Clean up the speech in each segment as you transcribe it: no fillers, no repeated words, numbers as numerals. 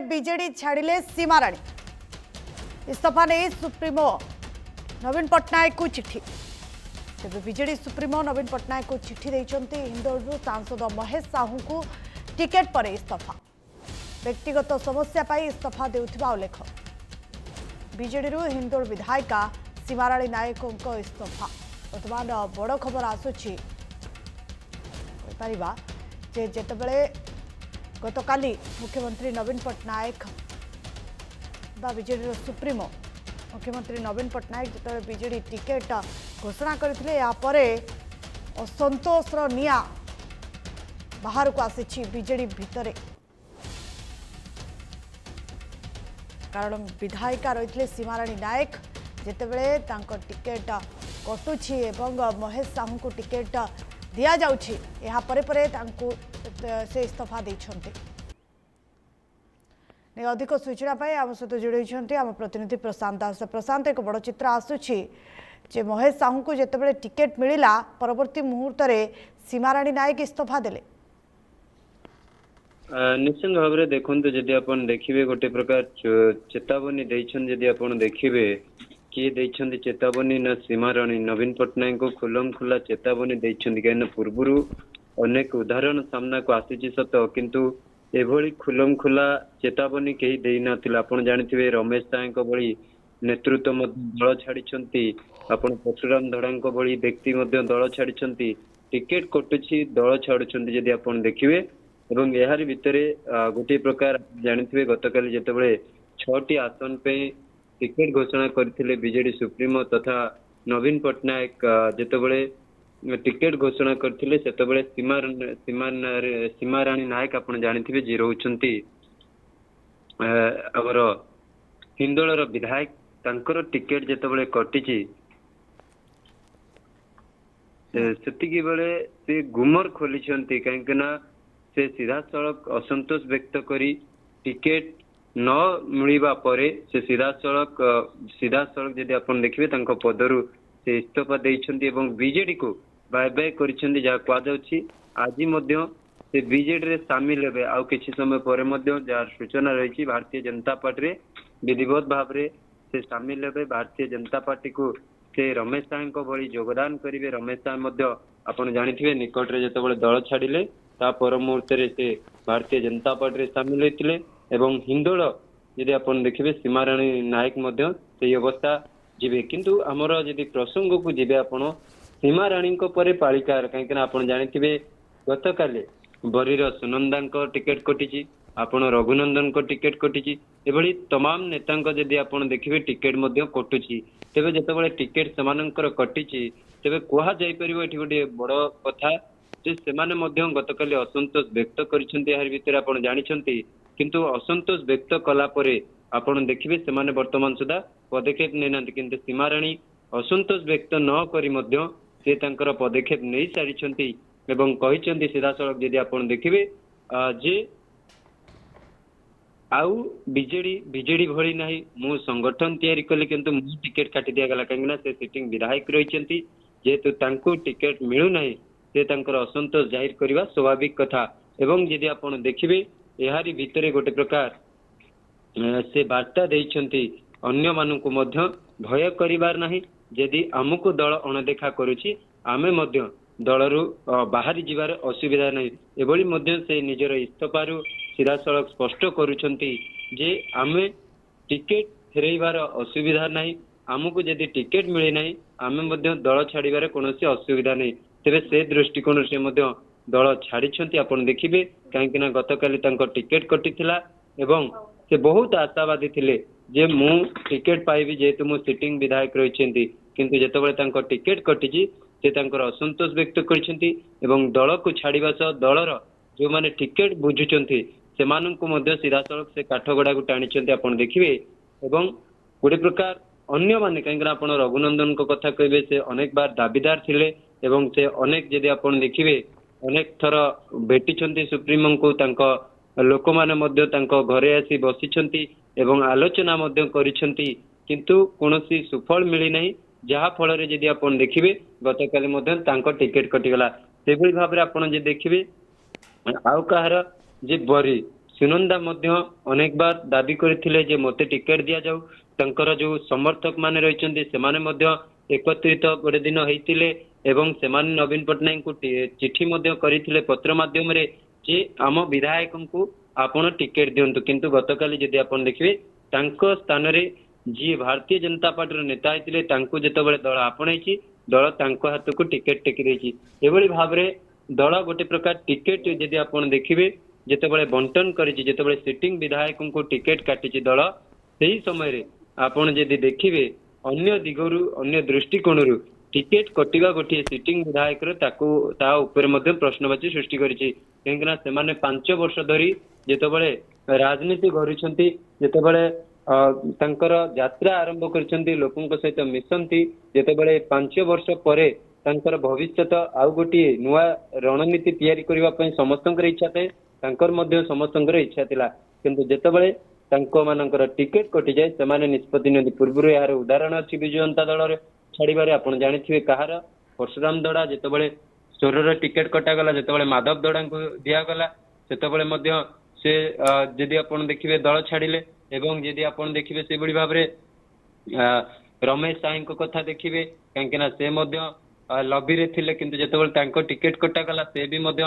BJD छाड़िले सीमाराणी इस्तीफा नहीं supremo नवीन पट्टनायक को चिट्ठी तेज बीजेडी सुप्रीमो नवीन पट्टनायक को चिट्ठी देते हिंदोलू सांसद महेश साहू को टिकेट पर इस्तीफा व्यक्तिगत समस्या पर इस्तीफा देउथिबा उल्लेख बीजेडी हिंदोल विधायिका सीमाराणी नायकों इस्तीफा वर्तमान बड़ खबर आसुची जितेबले गतकाली मुख्यमंत्री नवीन पट्टनायक बीजेडी सुप्रीमो मुख्यमंत्री नवीन पट्टनायक जिते बीजेडी टिकेट घोषणा करते असंतोषर निया बाहर को आसी बीजेडी भितर कारण विधायिका रही सीमाराणी नायक जितेबले टिकेट कटुची एवं महेश साहू को टिकेट दिया जाउछि एहा परे परे तांको से इस्तीफा देछन्ते ने अधिक सूचना पाई आम सहित जोड़ी आम प्रतिनिधि प्रशांत दास। प्रशांत एक बड़ चित्र आसुछि जे महेश साहू को जितेबले टिकेट मिलिला परवर्ती मुहूर्त रे सीमाराणी नायक इस्तीफा देले निश्चित भाव में देखते जदि आप देखिए गोटे प्रकार चेतावनी जदि आप देखिए किए देइछन्ति चेतावनी न सीमाराणी नवीन पट्टनायक को खुलम खुला चेतावनी देइछन्ति कहीं पूर्वर अनेक उदाहरण सामना को आसी सत किंतु एभली खुलम खुला चेतावनी कहीं देई नथिला। आपण जानिथिबे रमेश साहू भली नेतृत्व दल छाड़ी आपण परशुराम धड़ा भली व्यक्ति दल छाड़ी टिकेट कटुची दल छाड़ुछन्ति जदि आप देखिए एवं यार भितर गोटे प्रकार जानिथिबे गतकाली जेतेबेले 6टी आसन पे टिकेट घोषणा करथिले बीजेडी सुप्रीमो तथा नवीन पट्टनायक जेतेबेले टिकेट घोषणा करथिले सेतेबेले सीमाराणी नायक आपण जानिथिबे जे रहउछन्ति हमर हिंदोलर विधायक तांकर टिकेट जेतेबेले कटिची सेतिकी बेले से गुमर खोलिछन्ति काहेकना से सीधा सड़क असंतोष व्यक्त करी टिकेट न मिलवा परे से सीधा सड़क जदि आप देखिए पदरु से इस्तीफा देइछन्ति एवं बीजेडी को बाय बाय करिछन्ति जा कहा जाउछि आज से बीजेडी रे शामिल हेबे आउ किछि समय परे जार सूचना रही भारतीय जनता पार्टी रे विधिवत भाव रे से शामिल हेबे भारतीय जनता पार्टी को से रमेश साहू भली योगदान करेंगे। रमेश साहू आपन जानिथिबे निकट रे जेतेबेले दल छाड़िले ता पर मुहूर्त से भारतीय जनता पार्टी सामिल होते एवं हिंदोल जदि आप देखिए सीमाराणी नायक से अवस्था जीवे किंतु आमर जदि प्रसंग को जीवे आपण सीमाराणी परे पालिका कहीं आप जानिथिबे गतकाली बरीर सुनंदा टिकेट कटिची आपण रघुनंदन को टिकेट कटिची एभली तमाम नेता जदि आप देखिए टिकेट कटुची तेबे जेतेबेले टिकेट सेमानंकर कटिची तेबे कहा जाई परिबो एठी गोटे बड़ कथा जे सेमाने गतकाली असंतोष व्यक्त करिसेंति यार भितर आपण जानिछंती किंतु असंतोष व्यक्त कला परे आपण देखिबे सेमाने वर्तमान सुधा पदक्षेप नै नांती किंतु सीमाराणी असंतोष व्यक्त न करी मध्य से तांकर पदक्षेप नै सारिछंती एवं कहिसेंति सीधा सड़क जदि आपण देखिबे जे आउ बीजेडी भली नाही मु संगठन तैयारी कले किंतु मु टिकेट काटी दिया गला कांगना से सिटिंग विधायक रहिसेंति जेतु तांको टिकेट मिलु नाही से तांकर असंतोष जाहिर करवा स्वाभाविक कथा एवं यदि आपण देखिबे एहारी भितरे गोटे प्रकार से वार्ता देइछंती अन्य मानकु मध्य भय करिवार नाही यदि आमको दल अणदेखा करूची आमे मध्य दलरु बाहरी जिबार असुविधा नाही एभली मध्य से निजर इस्तीफारु सीधा सड़क स्पष्ट करूछंती जे आमे टिकेट फेरैबार असुविधा नाही आमको यदि टिकेट मिले नाही आमे मध्य दल छाड़िबार कोनोसी असुविधा नाही तेरे से दृष्टिकोण से दल छाड़ी आपण देखिए कहीं गतकाली टिकेट कटिथिला एवं से बहुत आशावादी थिले जे मु टिकेट पाइबी जेहेतु मु सिटिंग विधायक रही किंतु जेतेबेले टिकेट कटिची से असंतोष व्यक्त करछंती एवं दल को छाड़िबा सह दलर जो माने टिकेट बुझुचंती सेमानंकु मध्य सीधा सड़क से काठगड़ा को टाणीचंती आपण देखिए एवं गोटे प्रकार अन्य माने कहीं आपण रघुनंदन को कथा कहबे से अनेक बार दाबीदार थिले एवं से अनेक जदि आप देखिए अनेक थर भेटी सुप्रीमो को लोक मैंने घरे आसी बसी एवं आलोचना करिसेंति किंतु कौनसी सुफल मिली नहीं जहाँ फल जदि आप देखिए गतकाली टिकेट कटिगला से भाव में आप देखिए आउ कहार जे बरी ସୁନନ୍ଦା ମଧ୍ୟ ଅନେକ ବାର ଦାବି କରିଥିଲେ ଯେ ମୋତେ ଟିକେଟ ଦିଆଯାଉ। ତାଙ୍କର ଯୋଉ ସମର୍ଥକ ମାନେ ରହିଛନ୍ତି ସେମାନେ ମଧ୍ୟ ଏକତ୍ରିତ ଗୋଟେ ଦିନ ହେଇଥିଲେ ଏବଂ ସେମାନେ ନବୀନ ପଟ୍ଟନାୟକଙ୍କୁ ଚିଠି ମଧ୍ୟ କରିଥିଲେ ପତ୍ର ମାଧ୍ୟମରେ ଯେ ଆମ ବିଧାୟକଙ୍କୁ ଆପଣ ଟିକେଟ ଦିଅନ୍ତୁ। କିନ୍ତୁ ଗତକାଲି ଯଦି ଆପଣ ଦେଖିବେ ତାଙ୍କ ସ୍ଥାନରେ ଯିଏ ଭାରତୀୟ ଜନତା ପାର୍ଟିର ନେତା ହେଇଥିଲେ ତାଙ୍କୁ ଯେତେବେଳେ ଦଳ ଆପଣେଇଛି ଦଳ ତାଙ୍କ ହାତକୁ ଟିକେଟ ଟେକି ଦେଇଛି। ଏଭଳି ଭାବରେ ଦଳ ଗୋଟେ ପ୍ରକାର ଟିକେଟ ଯଦି ଆପଣ ଦେଖିବେ ଯେତେବେଳେ ବଣ୍ଟନ କରିଛି, ଯେତେବେଳେ ସିଟିଂ ବିଧାୟକଙ୍କୁ ଟିକେଟ କାଟିଛି ଦଳ, ସେହି ସମୟରେ ଆପଣ ଯଦି ଦେଖିବେ ଅନ୍ୟ ଦିଗରୁ ଅନ୍ୟ ଦୃଷ୍ଟିକୋଣରୁ ଟିକେଟ କଟିବା ଗୋଟିଏ ସିଟିଂ ବିଧାୟକର ତା ଉପରେ ମଧ୍ୟ ପ୍ରଶ୍ନବାଚୀ ସୃଷ୍ଟି କରିଛି। କାହିଁକିନା ସେମାନେ 5 ବର୍ଷ ଧରି ଯେତେବେଳେ ରାଜନୀତି କରୁଛନ୍ତି, ଯେତେବେଳେ ତାଙ୍କର ଯାତ୍ରା ଆରମ୍ଭ କରିଛନ୍ତି, ଲୋକଙ୍କ ସହିତ ମିଶନ୍ତି, ଯେତେବେଳେ 5 ବର୍ଷ ପରେ ତାଙ୍କର ଭବିଷ୍ୟତ ଆଉ ଗୋଟିଏ ନୂଆ ରଣନୀତି ତିଆରି କରିବା ପାଇଁ ସମସ୍ତଙ୍କର ଇଚ୍ଛା ଥାଏ, ତାଙ୍କର ମଧ୍ୟ ସମସ୍ତଙ୍କର ଇଚ୍ଛା ଥିଲା। କିନ୍ତୁ ଯେତେବେଳେ ତାଙ୍କ ମାନଙ୍କର ଟିକେଟ କଟିଯାଏ ସେମାନେ ନିଷ୍ପତ୍ତି ନିଅନ୍ତି। ପୂର୍ବରୁ ଏହାର ଉଦାହରଣ ଅଛି ବିଜୁ ଜନତା ଦଳରେ ଛାଡ଼ିବାରେ। ଆପଣ ଜାଣିଥିବେ କାହାର, ପରଶୁରାମ ଦଡ଼ା ଯେତେବେଳେ ସ୍ୱରର ଟିକେଟ କଟାଗଲା, ଯେତେବେଳେ ମାଧବ ଦଡ଼ାଙ୍କୁ ଦିଆଗଲା ସେତେବେଳେ ମଧ୍ୟ ସେ ଯଦି ଆପଣ ଦେଖିବେ ଦଳ ଛାଡ଼ିଲେ। ଏବଂ ଯଦି ଆପଣ ଦେଖିବେ ସେଭଳି ଭାବରେ ରମେଶ ସାହିଙ୍କ କଥା ଦେଖିବେ, କାହିଁକିନା ସେ ମଧ୍ୟ ଲବିରେ ଥିଲେ କିନ୍ତୁ ଯେତେବେଳେ ତାଙ୍କ ଟିକେଟ କଟାଗଲା ସେ ବି ମଧ୍ୟ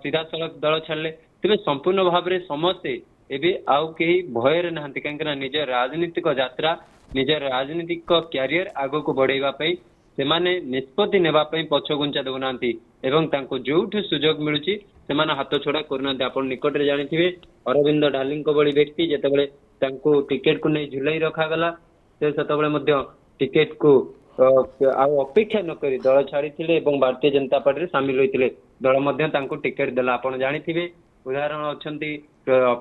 ସିଧାସଳଖ ଦଳ ଛାଡ଼ିଲେ। ତେବେ ସମ୍ପୂର୍ଣ୍ଣ ଭାବରେ ସମସ୍ତେ ଏବେ ଆଉ କେହି ଭୟରେ ନାହାନ୍ତି, କାହିଁକିନା ନିଜ ରାଜନୈତିକ ଯାତ୍ରା, ନିଜ ରାଜନୈତିକ କ୍ୟାରିୟର ଆଗକୁ ବଢେଇବା ପାଇଁ ସେମାନେ ନିଷ୍ପତ୍ତି ନେବା ପାଇଁ ପଛଘୁଞ୍ଚା ଦେଉନାହାନ୍ତି ଏବଂ ତାଙ୍କୁ ଯୋଉଠୁ ସୁଯୋଗ ମିଳୁଛି ସେମାନେ ହାତ ଛଡା କରୁନାହାନ୍ତି। ଆପଣ ନିକଟରେ ଜାଣିଥିବେ ଅରବିନ୍ଦ ଢାଲିଙ୍କ ଭଳି ବ୍ୟକ୍ତି ଯେତେବେଳେ ତାଙ୍କୁ ଟିକେଟକୁ ନେଇ ଝୁଲାଇ ରଖାଗଲା ସେ ସେତେବେଳେ ମଧ୍ୟ ଟିକେଟକୁ ଆଉ ଅପେକ୍ଷା ନକରି ଦଳ ଛାଡ଼ିଥିଲେ ଏବଂ ଭାରତୀୟ ଜନତା ପାର୍ଟିରେ ସାମିଲ ହୋଇଥିଲେ। ଦଳ ମଧ୍ୟ ତାଙ୍କୁ ଟିକେଟ ଦେଲା। ଆପଣ ଜାଣିଥିବେ ଉଦାହରଣ ଅଛନ୍ତି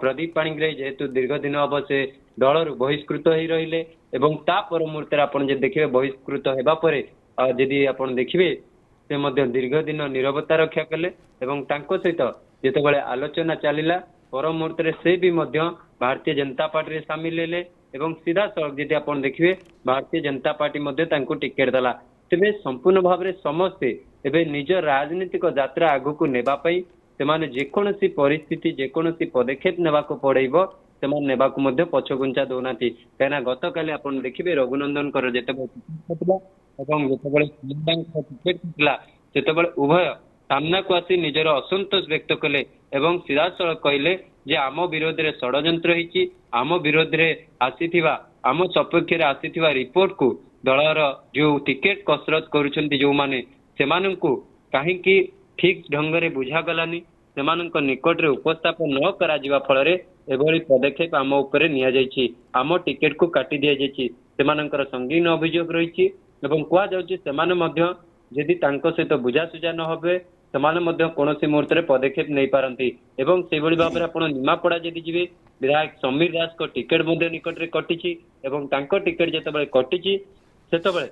ପ୍ରଦୀପ ପାଣିଗ୍ରାହୀ, ଯେହେତୁ ଦୀର୍ଘ ଦିନ ହବ ସେ ଦଳରୁ ବହିଷ୍କୃତ ହେଇ ରହିଲେ ଏବଂ ତା ପର ମୁହୂର୍ତ୍ତରେ ଆପଣ ଯଦି ଦେଖିବେ ବହିଷ୍କୃତ ହେବା ପରେ ଯଦି ଆପଣ ଦେଖିବେ ସେ ମଧ୍ୟ ଦୀର୍ଘ ଦିନ ନିରବତା ରକ୍ଷା କଲେ ଏବଂ ତାଙ୍କ ସହିତ ଯେତେବେଳେ ଆଲୋଚନା ଚାଲିଲା ପର ମୁହୂର୍ତ୍ତରେ ସେ ବି ମଧ୍ୟ ଭାରତୀୟ ଜନତା ପାର୍ଟିରେ ସାମିଲ ହେଲେ ଏବଂ ସିଧାସଳଖ ଯଦି ଆପଣ ଦେଖିବେ ଭାରତୀୟ ଜନତା ପାର୍ଟି ମଧ୍ୟ ତାଙ୍କୁ ଟିକେଟ ଦେଲା। ତେବେ ସମ୍ପୂର୍ଣ୍ଣ ଭାବରେ ସମସ୍ତେ ଏବେ ନିଜ ରାଜନୈତିକ ଯାତ୍ରା ଆଗକୁ ନେବା ପାଇଁ ସେମାନେ ଯେକୌଣସି ପରିସ୍ଥିତି ଯେକୌଣସି ପଦକ୍ଷେପ ନେବାକୁ ପଡିବ ସେମାନେ ନେବାକୁ ମଧ୍ୟ ପଛଘୁଞ୍ଚା ଦଉନାହାନ୍ତି। କାହିଁକିନା ଗତକାଲି ଆପଣ ଦେଖିବେ ରଘୁନନ୍ଦନଙ୍କର ଯେତେବେଳେ ଟିକେଟ ଥିଲା ଏବଂ ଯେତେବେଳେ ଟିକେଟ ଥିଲା ସେତେବେଳେ ଉଭୟ ସାମ୍ନାକୁ ଆସି ନିଜର ଅସନ୍ତୋଷ ବ୍ୟକ୍ତ କଲେ ଏବଂ ସିଧାସଳଖ କହିଲେ ଯେ ଆମ ବିରୋଧରେ ଷଡଯନ୍ତ୍ର ହେଇଛି, ଆମ ବିରୋଧରେ ଆସିଥିବା ଆମ ସପକ୍ଷରେ ଆସିଥିବା ରିପୋର୍ଟକୁ ଦଳର ଯୋଉ ଟିକେଟ କସରତ କରୁଛନ୍ତି ଯୋଉମାନେ ସେମାନଙ୍କୁ କାହିଁକି ଠିକ ଢଙ୍ଗରେ ବୁଝାଗଲାନି, ସେମାନଙ୍କ ନିକଟରେ ଉପସ୍ଥାପନ ନ କରାଯିବା ଫଳରେ ଏଭଳି ପଦକ୍ଷେପ ଆମ ଉପରେ ନିଆଯାଇଛି, ଆମ ଟିକେଟକୁ କାଟି ଦିଆଯାଇଛି। ସେମାନଙ୍କର ସଙ୍ଗୀନ ଅଭିଯୋଗ ରହିଛି ଏବଂ କୁହାଯାଉଛି ସେମାନେ ମଧ୍ୟ ଯଦି ତାଙ୍କ ସହିତ ବୁଝାସୁଝା ନ ହେବେ ସେମାନେ ମଧ୍ୟ କୌଣସି ମୁହୂର୍ତ୍ତରେ ପଦକ୍ଷେପ ନେଇପାରନ୍ତି। ଏବଂ ସେଭଳି ଭାବରେ ଆପଣ ନିମାପଡା ଯଦି ଯିବେ ବିଧାୟକ ସମୀର ଦାସଙ୍କ ଟିକେଟ ମଧ୍ୟ ନିକଟରେ କଟିଛି ଏବଂ ତାଙ୍କ ଟିକେଟ ଯେତେବେଳେ କଟିଛି ସେତେବେଳେ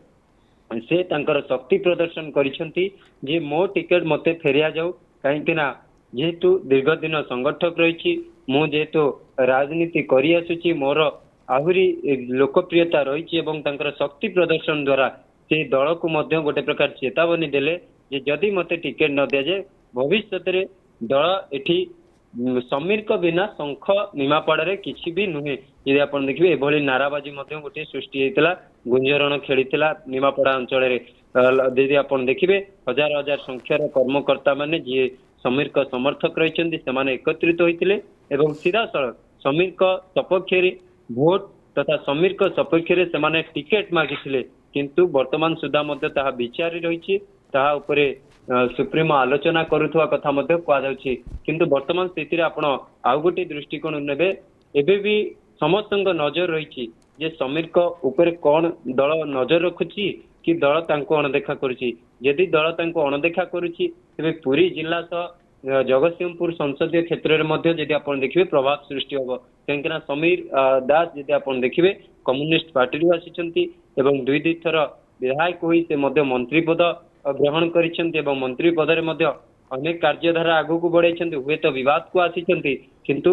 ସେ ତାଙ୍କର ଶକ୍ତି ପ୍ରଦର୍ଶନ କରିଛନ୍ତି ଯେ ମୋ ଟିକେଟ ମତେ ଫେରିଆ ଯାଉ, କାହିଁକି ନା ଯେହେତୁ ଦୀର୍ଘ ଦିନ ସଂଗଠକ ରହିଛି, ମୁଁ ଯେହେତୁ ରାଜନୀତି କରି ଆସୁଛି, ମୋର ଆହୁରି ଲୋକପ୍ରିୟତା ରହିଛି ଏବଂ ତାଙ୍କର ଶକ୍ତି ପ୍ରଦର୍ଶନ ଦ୍ୱାରା ସେ ଦଳକୁ ମଧ୍ୟ ଗୋଟେ ପ୍ରକାର ଚେତାବନୀ ଦେଲେ ଯେ ଯଦି ମତେ ଟିକେଟ ନ ଦିଆଯାଏ ଭବିଷ୍ୟତରେ ଦଳ ଏଠି ସମୀରଙ୍କ ବିନା ଶଙ୍ଖ ନିମାପଡାରେ କିଛି ବି ନୁହେଁ। ଯଦି ଆପଣ ଦେଖିବେ ଏଭଳି ନାରାବାଜି ମଧ୍ୟ ଗୋଟିଏ ସୃଷ୍ଟି ହେଇଥିଲା, ଗୁଞ୍ଜରଣ ଖେଳିଥିଲା ନିମାପଡା ଅଞ୍ଚଳରେ। ଯଦି ଆପଣ ଦେଖିବେ ହଜାର ହଜାର ସଂଖ୍ୟାର କର୍ମକର୍ତ୍ତା ମାନେ ଯିଏ ସମୀରଙ୍କ ସମର୍ଥକ ରହିଛନ୍ତି ସେମାନେ ଏକତ୍ରିତ ହୋଇଥିଲେ ଏବଂ ସିଧାସଳଖ ସମୀରଙ୍କ ସପକ୍ଷରେ ଭୋଟ ତଥା ସମୀରଙ୍କ ସପକ୍ଷରେ ସେମାନେ ଟିକେଟ ମାଗିଥିଲେ। କିନ୍ତୁ ବର୍ତ୍ତମାନ ସୁଦ୍ଧା ମଧ୍ୟ ତାହା ବିଚାରି ରହିଛି, ତାହା ଉପରେ ସୁପ୍ରିମୋ ଆଲୋଚନା କରୁଥିବା କଥା ମଧ୍ୟ କୁହାଯାଉଛି। କିନ୍ତୁ ବର୍ତ୍ତମାନ ସ୍ଥିତିରେ ଆପଣ ଆଉ ଗୋଟିଏ ଦୃଷ୍ଟିକୋଣ ନେବେ, ଏବେ ବି ସମସ୍ତଙ୍କ ନଜର ରହିଛି ଯେ ସମୀରଙ୍କ ଉପରେ କଣ ଦଳ ନଜର ରଖୁଛି କି ଦଳ ତାଙ୍କୁ ଅଣଦେଖା କରୁଛି। ଯଦି ଦଳ ତାଙ୍କୁ ଅଣଦେଖା କରୁଛି ତେବେ ପୁରୀ ଜିଲ୍ଲା ସହ ଜଗତସିଂହପୁର ସଂସଦୀୟ କ୍ଷେତ୍ରରେ ମଧ୍ୟ ଯଦି ଆପଣ ଦେଖିବେ ପ୍ରଭାବ ସୃଷ୍ଟି ହବ, କାହିଁକିନା ସମୀର ଦାସ ଯଦି ଆପଣ ଦେଖିବେ କମ୍ୟୁନିଷ୍ଟ ପାର୍ଟିରୁ ଆସିଛନ୍ତି ଏବଂ 2 ଥର ବିଧାୟକ ହୋଇ ସେ ମଧ୍ୟ ମନ୍ତ୍ରୀ ପଦ ଗ୍ରହଣ କରିଛନ୍ତି ଏବଂ ମନ୍ତ୍ରୀ ପଦରେ ମଧ୍ୟ ଅନେକ କାର୍ଯ୍ୟଧାରା ଆଗକୁ ବଢାଇଛନ୍ତି, ହୁଏତ ବିବାଦକୁ ଆସିଛନ୍ତି କିନ୍ତୁ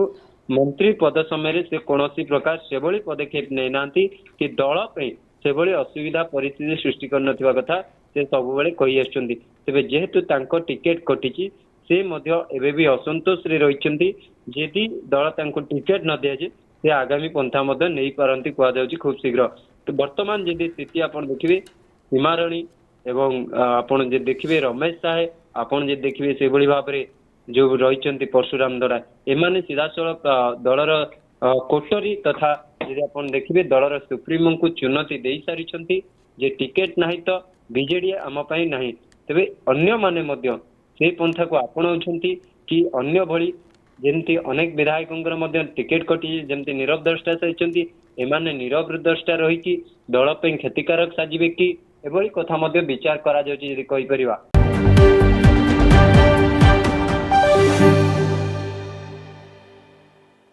ମନ୍ତ୍ରୀ ପଦ ସମୟରେ ସେ କୌଣସି ପ୍ରକାର ସେଭଳି ପଦକ୍ଷେପ ନେଇନାହାନ୍ତି କି ଦଳ ପାଇଁ ସେଭଳି ଅସୁବିଧା ପରିସ୍ଥିତି ସୃଷ୍ଟି କରିନଥିବା କଥା ସେ ସବୁବେଳେ କହି ଆସୁଛନ୍ତି। ତେବେ ଯେହେତୁ ତାଙ୍କ ଟିକେଟ କଟିଛି ସେ ମଧ୍ୟ ଏବେ ବି ଅସନ୍ତୋଷରେ ରହିଛନ୍ତି। ଯଦି ଦଳ ତାଙ୍କୁ ଟିକେଟ ନ ଦିଆଯାଏ ସେ ଆଗାମୀ ପନ୍ଥା ମଧ୍ୟ ନେଇପାରନ୍ତି କୁହାଯାଉଛି ଖୁବ୍ ଶୀଘ୍ର। ତ ବର୍ତ୍ତମାନ ଯଦି ସ୍ଥିତି ଆପଣ ଦେଖିବେ ସୀମାରାଣୀ ଏବଂ ଆପଣ ଯଦି ଦେଖିବେ ରମେଶ ସାଏ, ଆପଣ ଯଦି ଦେଖିବେ ସେଭଳି ଭାବରେ ଯୋଉ ରହିଛନ୍ତି ପରଶୁରାମ ଦଳା, ଏମାନେ ସିଧାସଳଖ ଦଳର କୋଟରୀ ତଥା ଯଦି ଆପଣ ଦେଖିବେ ଦଳର ସୁପ୍ରିମୋଙ୍କୁ ଚୁନତି ଦେଇ ସାରିଛନ୍ତି ଯେ ଟିକେଟ ନାହିଁ ତ ବିଜେଡି ଆମ ପାଇଁ ନାହିଁ। ତେବେ ଅନ୍ୟମାନେ ମଧ୍ୟ ସେ ପନ୍ଥାକୁ ଆପଣାଉଛନ୍ତି କି ଅନ୍ୟ ଭଳି ଯେମିତି ଅନେକ ବିଧାୟକଙ୍କର ମଧ୍ୟ ଟିକେଟ କଟିଛି, ଯେମିତି ନୀରବ ଦ୍ରଷ୍ଟା ସାରିଛନ୍ତି, ଏମାନେ ନୀରବ ଦ୍ରଷ୍ଟା ରହିକି ଦଳ ପାଇଁ କ୍ଷତିକାରକ ସାଜିବେ କି, ଏଭଳି କଥା ମଧ୍ୟ ବିଚାର କରାଯାଉଛି ଯଦି କହିପାରିବା।